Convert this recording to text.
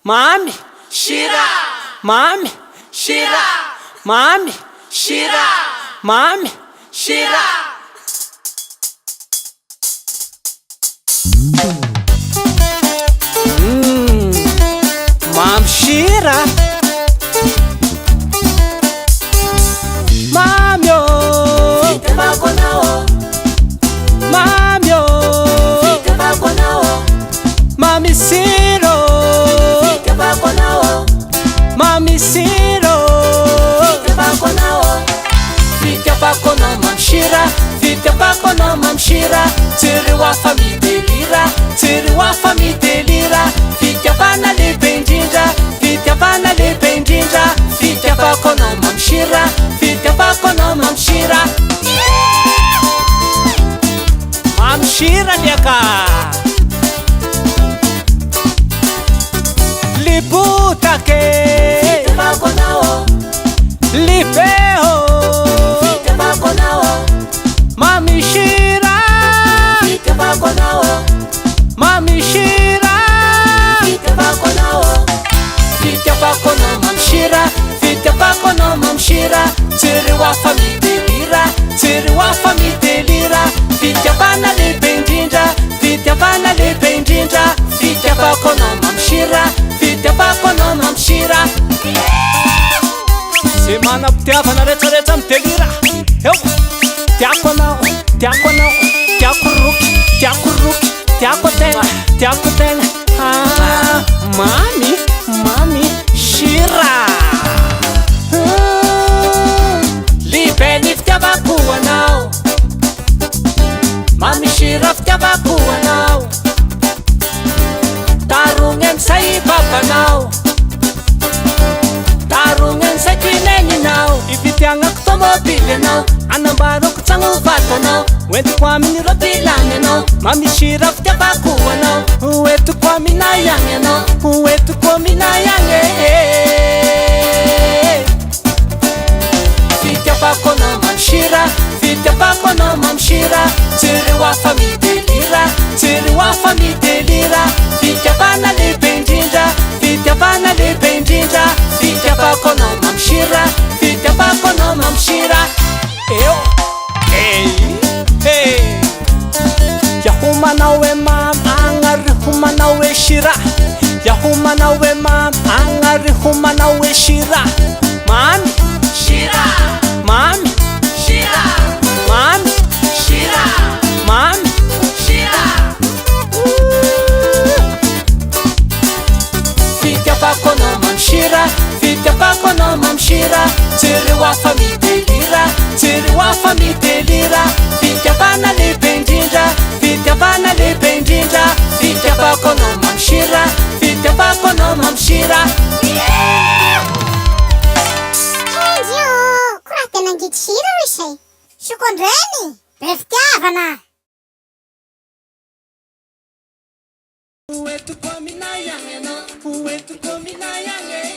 Mamy Shira, Mamy Shira, Mamy Shira, Mamy Shira. Mamy Shira. Mamyo Fika bako nao, Mamyo fika bako nao, Mami Siro fika bako nao, Mami Siro fika bako nao, Fika bako na Mam Shira, fika bako na Mam Shira. Tsiri wa famille delira, tsiri wa famille delira. Fika bana le bendinja, fika bana le bendinja. Fika bako na Mam Shira, fika bako na Mam Shira. Mam Shira liaka Libutake fika bako nao, Lipeo fika bako nao, Mami Shira, fika bako nao, Mami Shira. fika bako nao, Fika bako na Mam Shira, fika bako na Mam Shira. Tsiri wa famille delira, tsiri wa famille delira. Fika bana le bendinja, fika bana le bendinja. Fika bako na Mam Shira, fika bako na Mam Shira. Se manam-pitiavana rehetrarehetra midelira. Eo tiako anao, tiako anao, tiako roky, tiako roky, tiako tena, tiako tena. Mamy, Mamy Shira. Libe ny fitiavako anao, Mamy Shira fitiavako anao. Tarogny amin'izay babanao, tarogny amin'izay kinegninao. Ivitiagnako tomobily anao, anambarako tragno vatanao. Hoentiko amin'ny robilany anao, Mamy Shira fitiavako anao. Hoentiko aminay agny anao, hoentiko aminay agny. Fitiavako na Mamy Shira, fitiavako na Mamy Shira. Tsiri wa famille delira, tsiri wa famille delira. Fitiavana lehibe indrindra, fitiavana lehibe indrindra. Fitiavako na Mamy Shira, fitiavako na Mamy Shira. Eo Yaho manao e Mamy agnary ho manao e Shira. Yaho manao e Mamy agnary ho manao e Shira. Mamy Shira, Mamy Shira, Mamy Shira, Mamy Shira, Fitiavako na Mamy Shira, fitiavako na Mamy Shira. Tsiri wa famille delira, tsiri wa famille delira. Fitiavana lehibe indrindra, fitiavana lehibe indrindra. Fitiavako na Mamy Shira, fitiavako na Mamy Shira. Koraha tena angidy Shira ro isay. Sokondrainy, be fitiavana. Hoentiko aminay agny anao, hoentiko aminay agny.